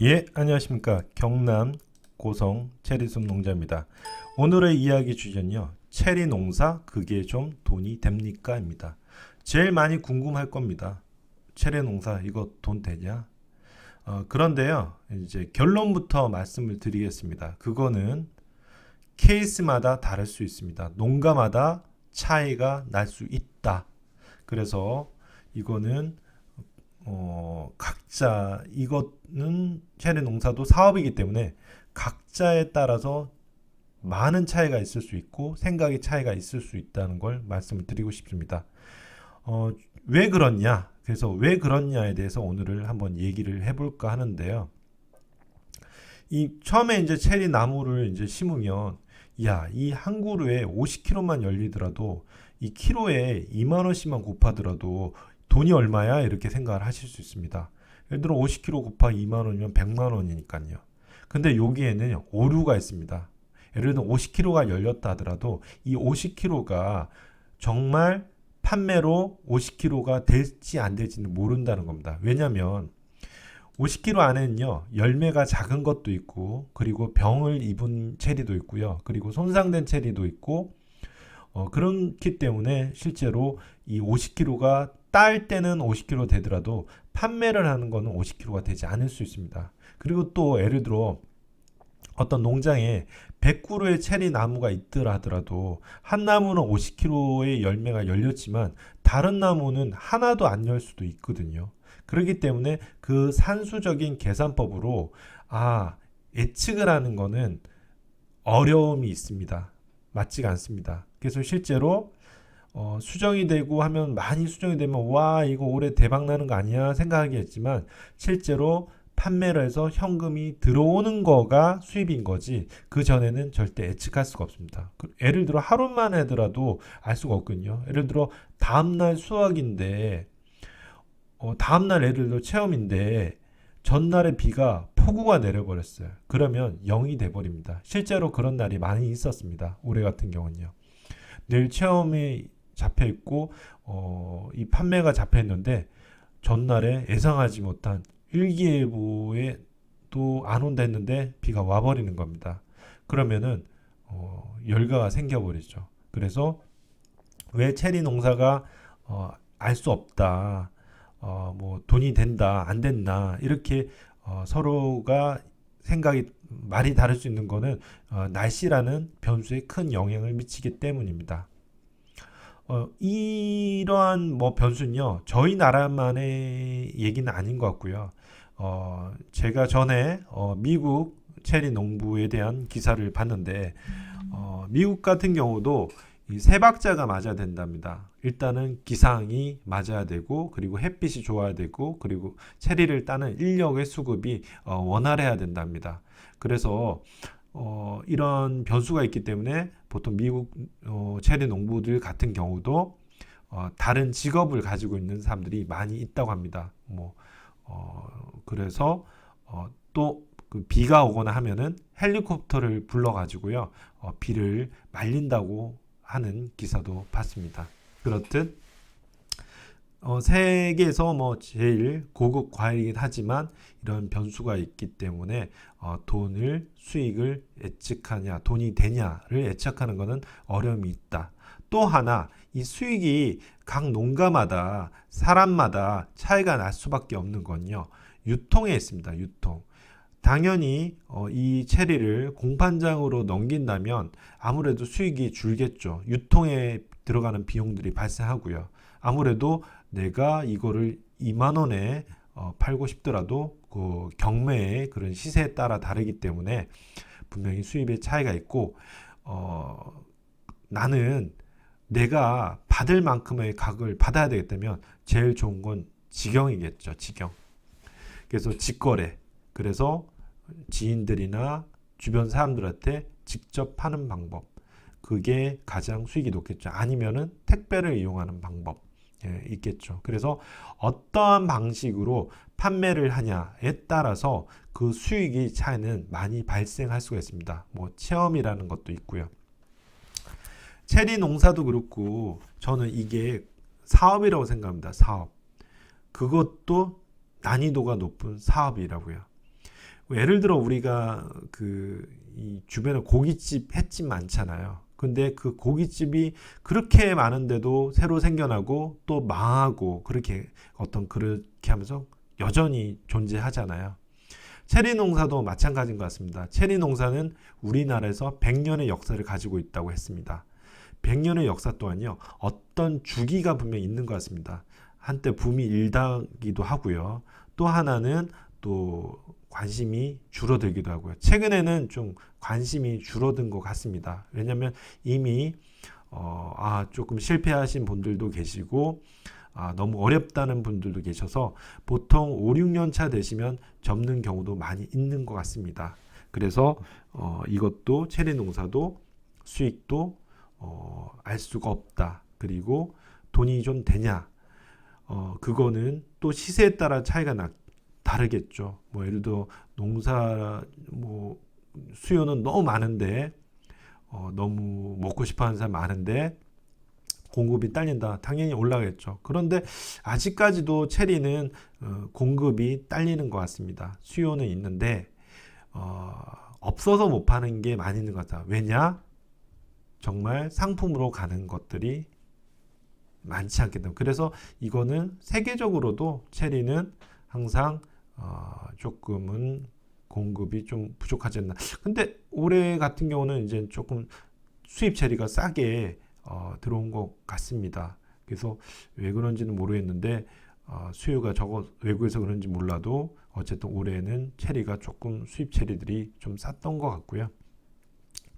예, 안녕하십니까. 경남 고성 체리숲 농자입니다. 오늘의 이야기 주제는요. 체리 농사 그게 좀 돈이 됩니까? 입니다. 제일 많이 궁금할 겁니다. 체리 농사 이거 돈 되냐? 그런데요. 이제 결론부터 말씀을 드리겠습니다. 그거는 케이스마다 다를 수 있습니다. 농가마다 차이가 날 수 있다. 그래서 이거는 각자 이거는 체리 농사도 사업이기 때문에 각자에 따라서 많은 차이가 있을 수 있고 생각의 차이가 있을 수 있다는 걸 말씀을 드리고 싶습니다. 어, 왜 그렇냐? 그래서 왜 그렇냐에 대해서 오늘을 한번 얘기를 해볼까 하는데요. 이 처음에 이제 체리 나무를 이제 심으면 야, 이 한 그루에 50kg만 열리더라도 이 키로에 2만 원씩만 곱하더라도 돈이 얼마야? 이렇게 생각을 하실 수 있습니다. 예를 들어 50kg 곱하기 2만 원이면 100만 원이니까요. 근데 여기에는 오류가 있습니다. 예를 들어 50kg가 열렸다 하더라도 이 50kg가 정말 판매로 50kg가 될지 안 될지는 모른다는 겁니다. 왜냐하면 50kg 안에는요, 열매가 작은 것도 있고, 그리고 병을 입은 체리도 있고요, 그리고 손상된 체리도 있고, 그렇기 때문에 실제로 이 50kg가 딸 때는 50kg 되더라도 판매를 하는 거는 50kg가 되지 않을 수 있습니다. 그리고 또 예를 들어 어떤 농장에 100그루의 체리 나무가 있더라 하더라도 한 나무는 50kg의 열매가 열렸지만 다른 나무는 하나도 안 열 수도 있거든요. 그렇기 때문에 그 산수적인 계산법으로 예측을 하는 거는 어려움이 있습니다. 맞지가 않습니다. 그래서 실제로 수정이 되고 하면 많이 수정이 되면 와 이거 올해 대박 나는 거 아니야 생각하겠지만 실제로 판매를 해서 현금이 들어오는 거가 수입인 거지 그 전에는 절대 예측할 수가 없습니다. 예를 들어 하루만 하더라도 알 수가 없거든요. 예를 들어 다음날 수학인데 다음날 예를 들어 체험인데 전날에 비가 폭우가 내려버렸어요. 그러면 0이 돼버립니다. 실제로 그런 날이 많이 있었습니다. 올해 같은 경우는요. 내일 체험이 잡혀 있고 이 판매가 잡혀 있는데 전날에 예상하지 못한 일기예보에 또 안 온다 했는데 비가 와버리는 겁니다. 그러면은 열가가 생겨버리죠. 그래서 왜 체리 농사가 알 수 없다, 뭐 돈이 된다, 안 된다 이렇게 서로가 생각이 말이 다를 수 있는 거는 날씨라는 변수에 큰 영향을 미치기 때문입니다. 이러한 뭐 변수는요, 저희 나라만의 얘기는 아닌 것 같고요. 제가 전에 미국 체리 농부에 대한 기사를 봤는데, 미국 같은 경우도 이 세 박자가 맞아야 된답니다. 일단은 기상이 맞아야 되고, 그리고 햇빛이 좋아야 되고, 그리고 체리를 따는 인력의 수급이 원활해야 된답니다. 그래서 이런 변수가 있기 때문에 보통 미국 체리 농부들 같은 경우도 다른 직업을 가지고 있는 사람들이 많이 있다고 합니다. 그래서 또그 비가 오거나 하면은 헬리콥터를 불러가지고요 비를 말린다고 하는 기사도 봤습니다. 그렇듯 세계에서 뭐 제일 고급 과일이긴 하지만 이런 변수가 있기 때문에 돈을 수익을 예측하냐 돈이 되냐를 예측하는 것은 어려움이 있다. 또 하나 이 수익이 각 농가마다 사람마다 차이가 날 수밖에 없는 건요 유통에 있습니다. 유통. 당연히 이 체리를 공판장으로 넘긴다면 아무래도 수익이 줄겠죠. 유통에 들어가는 비용들이 발생하고요. 아무래도 내가 이거를 2만 원에 팔고 싶더라도 그 경매의 그런 시세에 따라 다르기 때문에 분명히 수입의 차이가 있고 나는 내가 받을 만큼의 가격을 받아야 되겠다면 제일 좋은 건 직영이겠죠. 직영. 그래서 직거래. 그래서 지인들이나 주변 사람들한테 직접 파는 방법. 그게 가장 수익이 높겠죠. 아니면은 택배를 이용하는 방법. 있겠죠. 그래서 어떠한 방식으로 판매를 하냐에 따라서 그 수익의 차이는 많이 발생할 수가 있습니다. 뭐 체험이라는 것도 있고요. 체리 농사도 그렇고 저는 이게 사업이라고 생각합니다. 사업. 그것도 난이도가 높은 사업이라고요. 예를 들어 우리가 이 주변에 고깃집, 횟집 많잖아요. 근데 그 고깃집이 그렇게 많은데도 새로 생겨나고 또 망하고 그렇게 그렇게 하면서 여전히 존재하잖아요. 체리 농사도 마찬가지인 것 같습니다. 체리 농사는 우리나라에서 100년의 역사를 가지고 있다고 했습니다. 100년의 역사 또한요, 어떤 주기가 분명히 있는 것 같습니다. 한때 붐이 일다기도 하고요. 또 하나는 또 관심이 줄어들기도 하고요. 최근에는 좀 관심이 줄어든 것 같습니다. 왜냐하면 이미 조금 실패하신 분들도 계시고 너무 어렵다는 분들도 계셔서 보통 5, 6년 차 되시면 접는 경우도 많이 있는 것 같습니다. 그래서 이것도 체리 농사도 수익도 알 수가 없다. 그리고 돈이 좀 되냐? 그거는 또 시세에 따라 차이가 다르겠죠. 뭐 예를 들어 농사 뭐 수요는 너무 많은데 너무 먹고 싶어하는 사람 많은데 공급이 딸린다. 당연히 올라가겠죠. 그런데 아직까지도 체리는 공급이 딸리는 것 같습니다. 수요는 있는데 없어서 못 파는 게 많이 있는 것 같아요. 왜냐? 정말 상품으로 가는 것들이 많지 않기 때문에. 그래서 이거는 세계적으로도 체리는 항상 조금은 공급이 좀 부족하지 않나. 근데 올해 같은 경우는 이제 조금 수입 체리가 싸게 들어온 것 같습니다. 그래서 왜 그런지는 모르겠는데 수요가 적어 외국에서 그런지 몰라도 어쨌든 올해는 체리가 조금 수입 체리들이 좀 쌌던 것 같고요.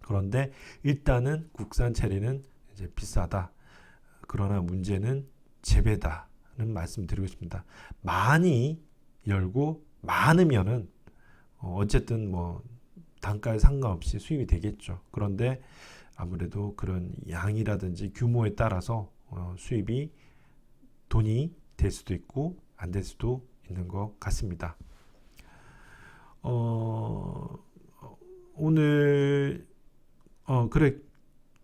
그런데 일단은 국산 체리는 이제 비싸다. 그러나 문제는 재배다는 말씀드리고 싶습니다. 많이 열고 많으면은 어쨌든 뭐 단가에 상관없이 수입이 되겠죠. 그런데 아무래도 그런 양이라든지 규모에 따라서 수입이 돈이 될 수도 있고 안 될 수도 있는 것 같습니다. 오늘 그래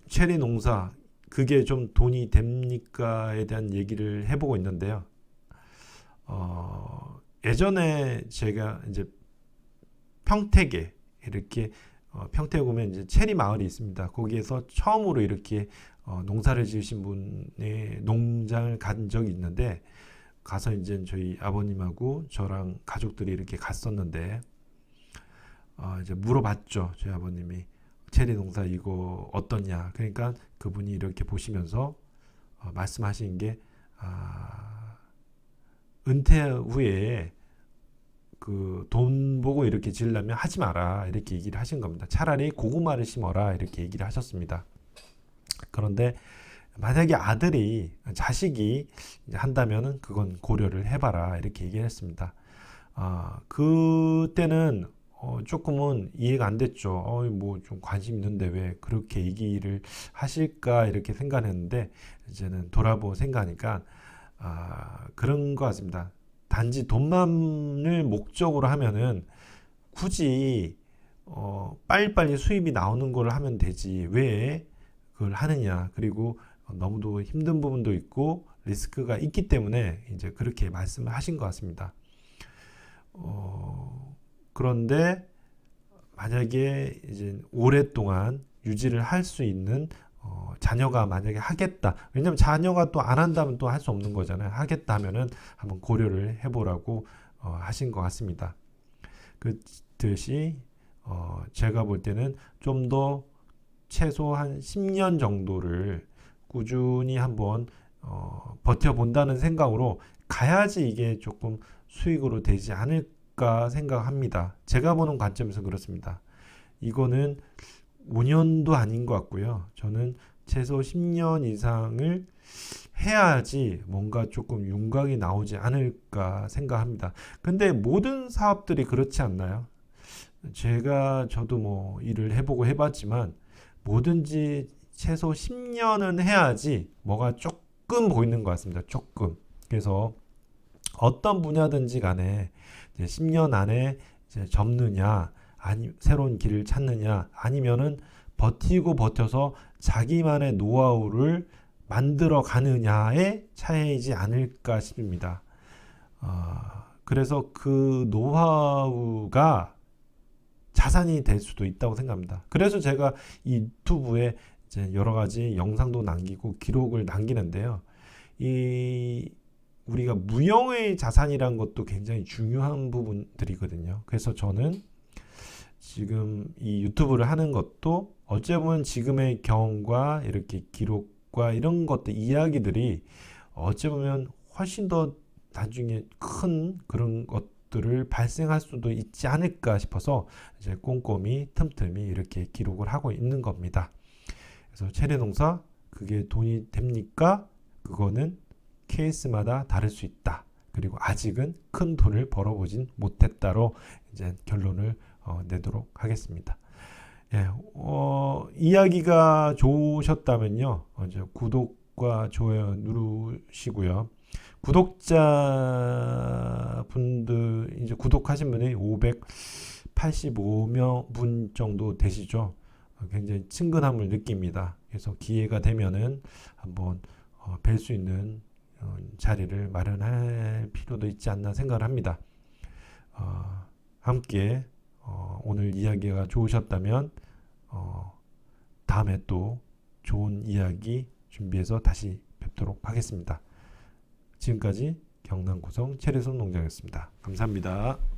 체리 농사 그게 좀 돈이 됩니까에 대한 얘기를 해보고 있는데요. 예전에 제가 이제 평택에 이렇게 평택에 보면 이제 체리 마을이 있습니다. 거기에서 처음으로 이렇게 농사를 지으신 분의 농장을 간 적이 있는데 가서 이제 저희 아버님하고 저랑 가족들이 이렇게 갔었는데 이제 물어봤죠. 저희 아버님이 체리 농사 이거 어떻냐. 그러니까 그분이 이렇게 보시면서 말씀하신 게 은퇴 후에 그 돈 보고 이렇게 지으려면 하지 마라 이렇게 얘기를 하신 겁니다. 차라리 고구마를 심어라 이렇게 얘기를 하셨습니다. 그런데 만약에 자식이 한다면은 그건 고려를 해봐라 이렇게 얘기를 했습니다. 그때는 조금은 이해가 안 됐죠. 뭐 좀 관심 있는데 왜 그렇게 얘기를 하실까 이렇게 생각했는데 이제는 돌아보고 생각하니까 그런 것 같습니다. 단지 돈만을 목적으로 하면은 굳이 빨리빨리 수입이 나오는 걸 하면 되지 왜 그걸 하느냐. 그리고 너무도 힘든 부분도 있고 리스크가 있기 때문에 이제 그렇게 말씀을 하신 것 같습니다. 그런데 만약에 이제 오랫동안 유지를 할 수 있는 자녀가 만약에 하겠다. 왜냐면 자녀가 또 안 한다면 또 할 수 없는 거잖아요. 하겠다 하면은 한번 고려를 해보라고 하신 것 같습니다. 그듯이 제가 볼 때는 좀 더 최소 한 10년 정도를 꾸준히 한번 버텨본다는 생각으로 가야지 이게 조금 수익으로 되지 않을까 생각합니다. 제가 보는 관점에서 그렇습니다. 이거는 5년도 아닌 것 같고요. 저는 최소 10년 이상을 해야지 뭔가 조금 윤곽이 나오지 않을까 생각합니다. 근데 모든 사업들이 그렇지 않나요? 저도 뭐 일을 해보고 해봤지만 뭐든지 최소 10년은 해야지 뭐가 조금 보이는 것 같습니다. 조금. 그래서 어떤 분야든지 간에 이제 10년 안에 이제 접느냐, 아니 새로운 길을 찾느냐, 아니면은 버티고 버텨서 자기만의 노하우를 만들어 가느냐의 차이이지 않을까 싶습니다. 그래서 그 노하우가 자산이 될 수도 있다고 생각합니다. 그래서 제가 이 유튜브에 이제 여러 가지 영상도 남기고 기록을 남기는데요. 이 우리가 무형의 자산이라는 것도 굉장히 중요한 부분들이거든요. 그래서 저는 지금 이 유튜브를 하는 것도 어찌 보면 지금의 경험과 이렇게 기록과 이런 것들 이야기들이 어찌 보면 훨씬 더 나중에 큰 그런 것들을 발생할 수도 있지 않을까 싶어서 이제 꼼꼼히 틈틈이 이렇게 기록을 하고 있는 겁니다. 그래서 체리 농사 그게 돈이 됩니까? 그거는 케이스마다 다를 수 있다. 그리고 아직은 큰 돈을 벌어보진 못했다로 이제 결론을 내도록 하겠습니다. 예, 이야기가 좋으셨다면요, 이제 구독과 좋아요 누르시고요. 구독자 분들 이제 구독하신 분이 585명 분 정도 되시죠. 굉장히 친근함을 느낍니다. 그래서 기회가 되면은 한번 뵐 수 있는 자리를 마련할 필요도 있지 않나 생각을 합니다. 함께 오늘 이야기가 좋으셨다면 다음에 또 좋은 이야기 준비해서 다시 뵙도록 하겠습니다. 지금까지 경남 고성 체리손 농장이었습니다. 감사합니다.